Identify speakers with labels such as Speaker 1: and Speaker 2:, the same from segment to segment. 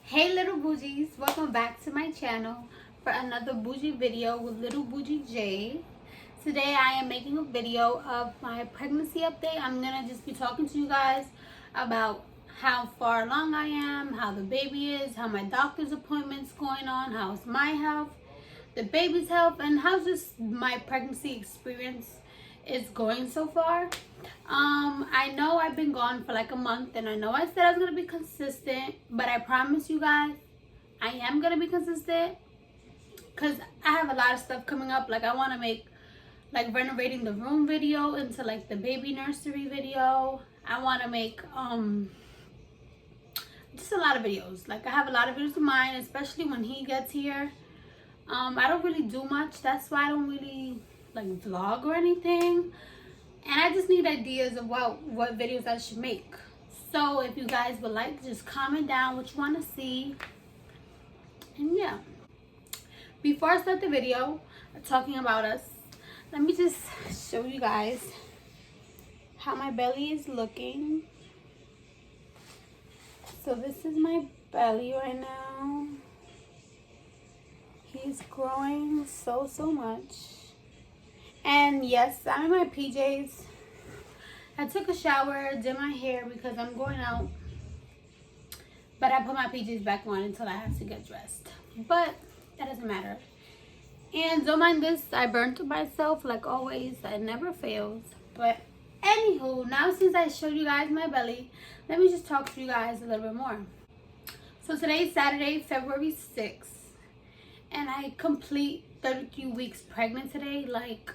Speaker 1: Hey little bougies, welcome back to my channel for another bougie video with little bougie J. Today I am making a video of my pregnancy update. I'm gonna just be talking to you guys about how far along I am, how the baby is, how my doctor's appointment's going on, how's my health, the baby's health, and how just my pregnancy experience is going so far. I know I've been gone for like a month, and I know I said I was gonna be consistent, but I promise you guys I am gonna be consistent because I have a lot of stuff coming up. Like I want to make like renovating the room video into like the baby nursery video. I want to make just a lot of videos. Like I have a lot of videos in mind, especially when he gets here. I don't really do much, that's why I don't really like vlog or anything, and I just need ideas of what videos I should make. So if you guys would like, just comment down what you want to see. And yeah, before I start the video talking about us, let me just show you guys how my belly is looking. So this is my belly right now. He's growing so much. And yes, I'm in my PJs. I took a shower, did my hair because I'm going out, but I put my PJs back on until I have to get dressed. But that doesn't matter. And don't mind this, I burnt myself like always. It never fails. But anywho, now since I showed you guys my belly, let me just talk to you guys a little bit more. So today's Saturday, February 6th. And I complete 33 weeks pregnant today. Like,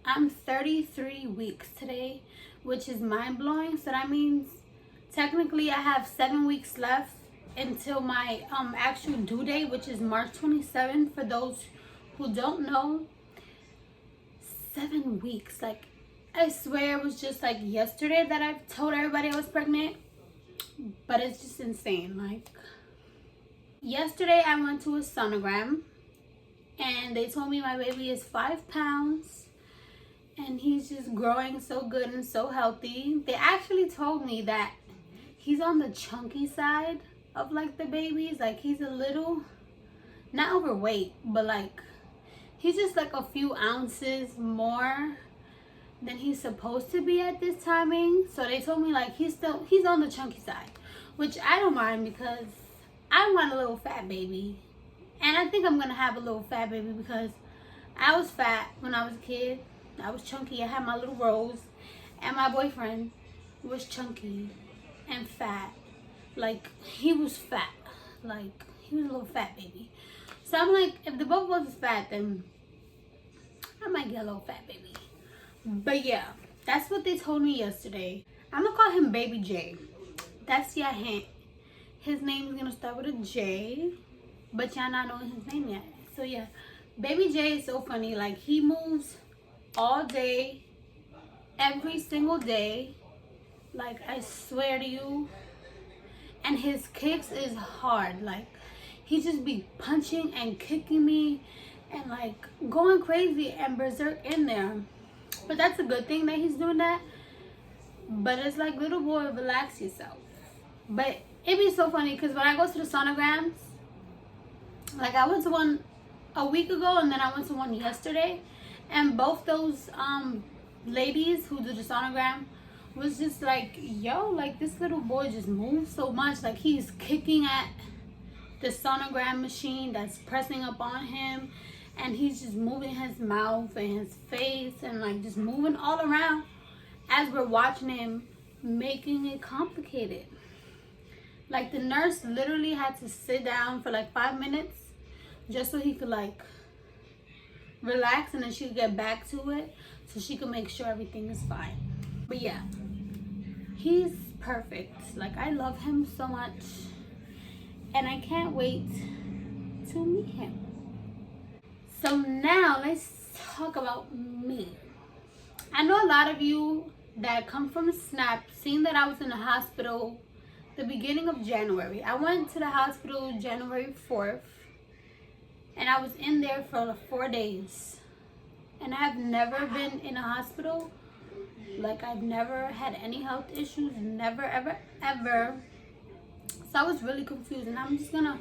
Speaker 1: I'm 33 weeks today, which is mind-blowing. So that means technically I have 7 weeks left until my actual due date, which is March 27th. For those who don't know, 7 weeks. Like, I swear it was just like yesterday that I told everybody I was pregnant, but it's just insane. Like, yesterday I went to a sonogram and they told me my baby is 5 pounds and he's just growing so good and so healthy. They actually told me that he's on the chunky side of like the babies. Like, he's a little, not overweight, but like he's just like a few ounces more than he's supposed to be at this timing. So they told me like he's on the chunky side, which I don't mind because I want a little fat baby. And I think I'm gonna have a little fat baby because I was fat when I was a kid. I was chunky. I had my little rolls, and my boyfriend was chunky and fat. Like, he was fat. Like, he was a little fat baby. So I'm like, if the both of us is fat, then I might get a little fat baby. But yeah, that's what they told me yesterday. I'm gonna call him Baby J. That's your hint. His name is gonna start with a J, but y'all not knowing his name yet. So yeah, Baby J is so funny. Like, he moves all day, every single day. Like, I swear to you. And his kicks is hard. Like, he just be punching and kicking me and like going crazy and berserk in there. But that's a good thing that he's doing that. But it's like, little boy, relax yourself. But it'd be so funny because when I go to the sonograms, like I went to one a week ago and then I went to one yesterday, and both those ladies who do the sonogram was just like, yo, like this little boy just moves so much. Like, he's kicking at the sonogram machine that's pressing up on him, and he's just moving his mouth and his face and like just moving all around as we're watching him, making it complicated. Like, the nurse literally had to sit down for like 5 minutes just so he could like relax, and then she could get back to it so she could make sure everything is fine. But yeah, he's perfect. Like, I love him so much, and I can't wait to meet him. So now let's talk about me. I know a lot of you that come from Snap seen that I was in the hospital the beginning of January. I went to the hospital January 4th, and I was in there for 4 days. And I've never been in a hospital Like, I've never had any health issues, never, ever, ever. So I was really confused, and I'm just gonna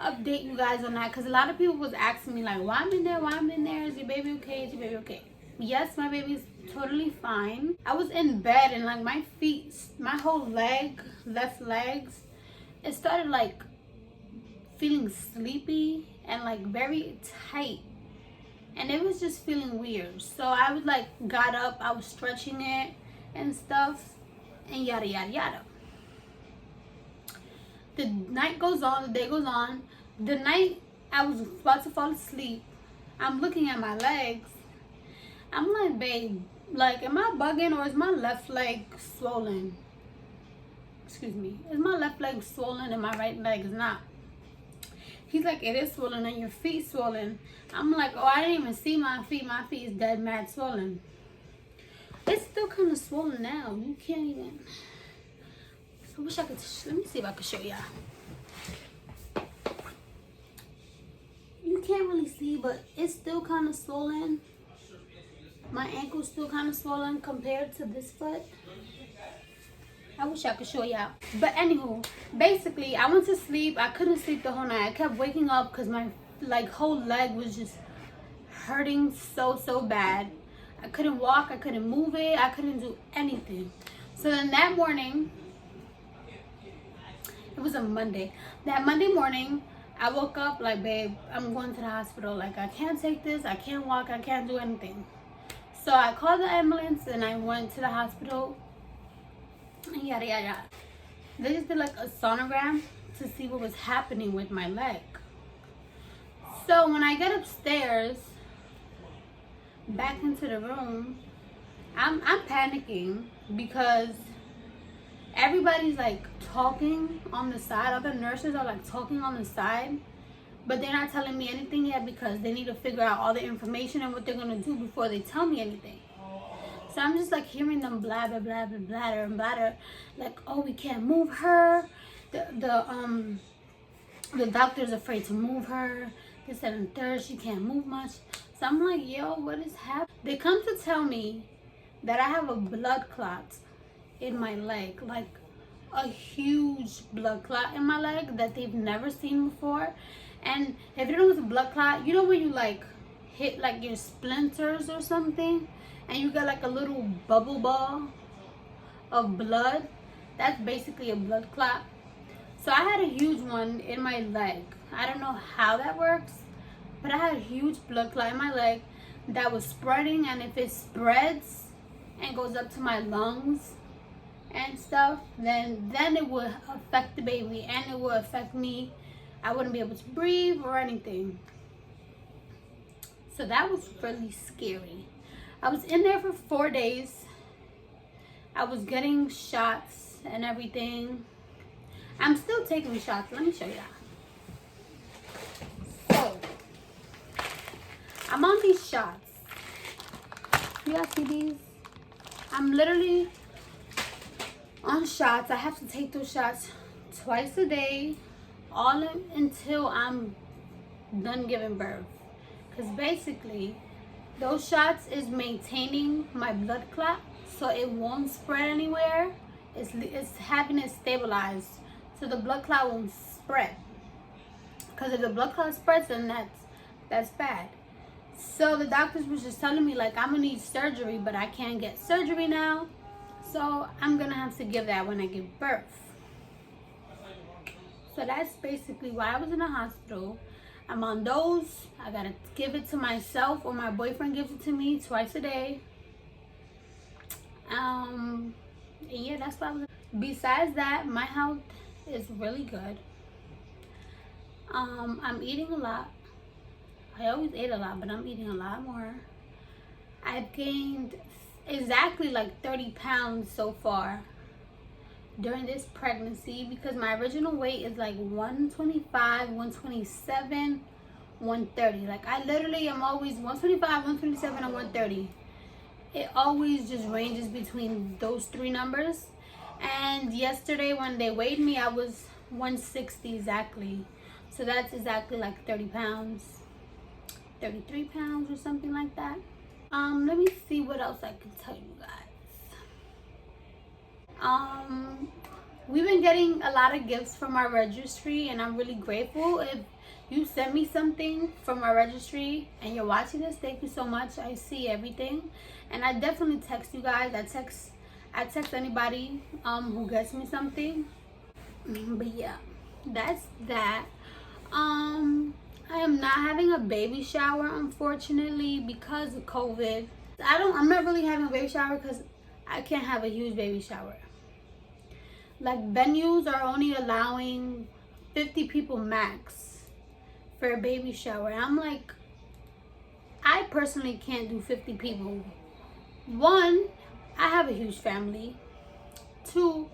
Speaker 1: update you guys on that because a lot of people was asking me like, why I'm in there, why I'm in there, is your baby okay, is your baby okay? Yes, my baby's totally fine. I was in bed and like my feet, my whole leg, left legs, it started like feeling sleepy and like very tight, and it was just feeling weird. So I was like, got up, I was stretching it and stuff, and yada yada yada. The night goes on, the day goes on. The night I was about to fall asleep, I'm looking at my legs. I'm like, babe, like, am I bugging or is my left leg swollen? Excuse me. Is my left leg swollen and my right leg is not? He's like, it is swollen and your feet swollen. I'm like, oh, I didn't even see my feet. My feet is dead mad swollen. It's still kind of swollen now. You can't even. I wish I could. Let me see if I could show y'all. You can't really see, but it's still kind of swollen. My ankle's still kind of swollen compared to this foot. I wish I could show y'all. But anywho, basically, I went to sleep. I couldn't sleep the whole night. I kept waking up because my like whole leg was just hurting so bad. I couldn't walk. I couldn't move it. I couldn't do anything. So then that morning, it was a Monday. That Monday morning, I woke up like, babe, I'm going to the hospital. Like, I can't take this. I can't walk. I can't do anything. So I called the ambulance and I went to the hospital. And yada yada yada. They just did like a sonogram to see what was happening with my leg. So when I get upstairs, back into the room, I'm panicking because everybody's like talking on the side. Other nurses are like talking on the side, but they're not telling me anything yet because they need to figure out all the information and what they're gonna do before they tell me anything. So I'm just like hearing them blather, blather, blather, and blather, like, oh, we can't move her. The doctor's afraid to move her. They said in third she can't move much. So I'm like, yo, what is happening? They come to tell me that I have a blood clot in my leg, like a huge blood clot in my leg that they've never seen before. And if you know what's a blood clot, you know when you like hit like your splinters or something and you got like a little bubble ball of blood? That's basically a blood clot. So I had a huge one in my leg. I don't know how that works, but I had a huge blood clot in my leg that was spreading, and if it spreads and goes up to my lungs and stuff, then it would affect the baby and it would affect me. I wouldn't be able to breathe or anything. So that was really scary. I was in there for 4 days. I was getting shots and everything. I'm still taking shots. Let me show you. So I'm on these shots. You guys see these? I'm literally on shots. I have to take those shots twice a day, until I'm done giving birth. Because basically, those shots is maintaining my blood clot so it won't spread anywhere. It's having it stabilized so the blood clot won't spread. Because if the blood clot spreads, then that's bad. So the doctors was just telling me like, I'm gonna need surgery, but I can't get surgery now. So I'm gonna have to give that when I give birth. So that's basically why I was in the hospital. I'm on those. I gotta give it to myself or my boyfriend gives it to me twice a day. And yeah, that's why I was. Besides that, my health is really good. I'm eating a lot. I always ate a lot, but I'm eating a lot more. I've gained exactly like 30 pounds so far during this pregnancy, because my original weight is like 125, 127, 130. Like I literally am always 125, 127, and 130. It always just ranges between those three numbers. And yesterday when they weighed me, I was 160 exactly. So that's exactly like 30 pounds, 33 pounds or something like that. Let me see what else I can tell you guys. we've been getting a lot of gifts from our registry, and I'm really grateful. If you send me something from our registry and you're watching this, thank you so much. I see everything, and I definitely text you guys. I text anybody who gets me something. But yeah, that's that. I am not having a baby shower, unfortunately, because of COVID. I'm not really having a baby shower because I can't have a huge baby shower. Like, venues are only allowing 50 people max for a baby shower. And I'm like, I personally can't do 50 people. One, I have a huge family. Two,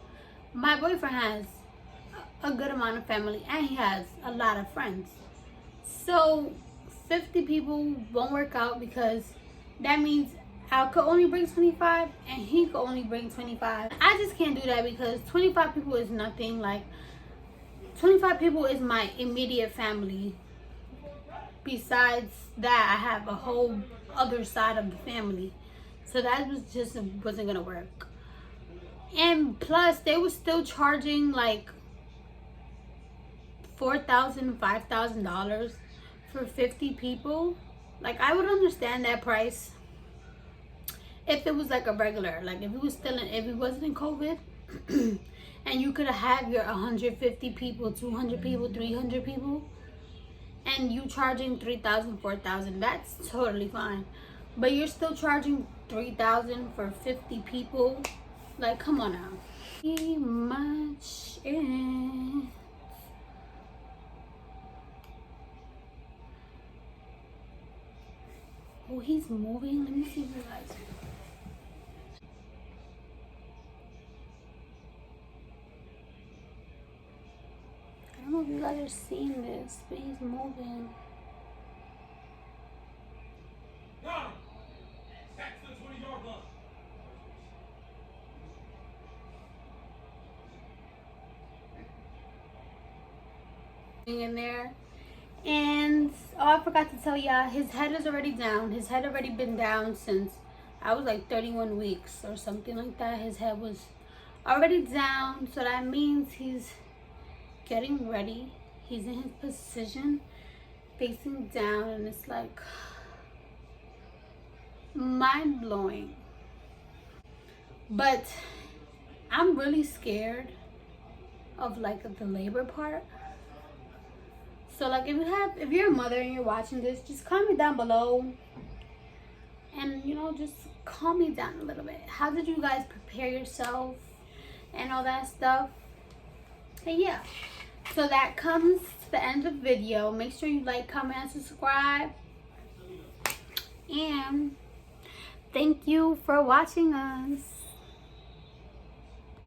Speaker 1: my boyfriend has a good amount of family and he has a lot of friends. So 50 people won't work out, because that means I could only bring 25 and he could only bring 25. I just can't do that because 25 people is nothing. Like, 25 people is my immediate family. Besides that, I have a whole other side of the family. So that wasn't gonna work. And plus, they were still charging like $4,000, $5,000 for 50 people. Like, I would understand that price if it was like a regular, like if it wasn't in COVID, and you could have your 150 people, 200 people, 300 people, and you charging 3,000, 4,000, that's totally fine. But you're still charging 3,000 for 50 people. Like, come on now. Pretty much it. Oh, he's moving. Let me see if you guys. I don't know if you guys are seeing this, but he's moving. Back to the 20-yard line. In there. And oh, I forgot to tell y'all, his head is already down. His head already been down since I was like 31 weeks or something like that. His head was already down, so that means he's getting ready. He's in his position facing down, and it's like mind-blowing. But I'm really scared of like the labor part. So like, if you're a mother and you're watching this, just comment down below, and you know, just calm me down a little bit. How did you guys prepare yourself and all that stuff? And yeah, so that comes to the end of the video. Make sure you like, comment, and subscribe, and thank you for watching us.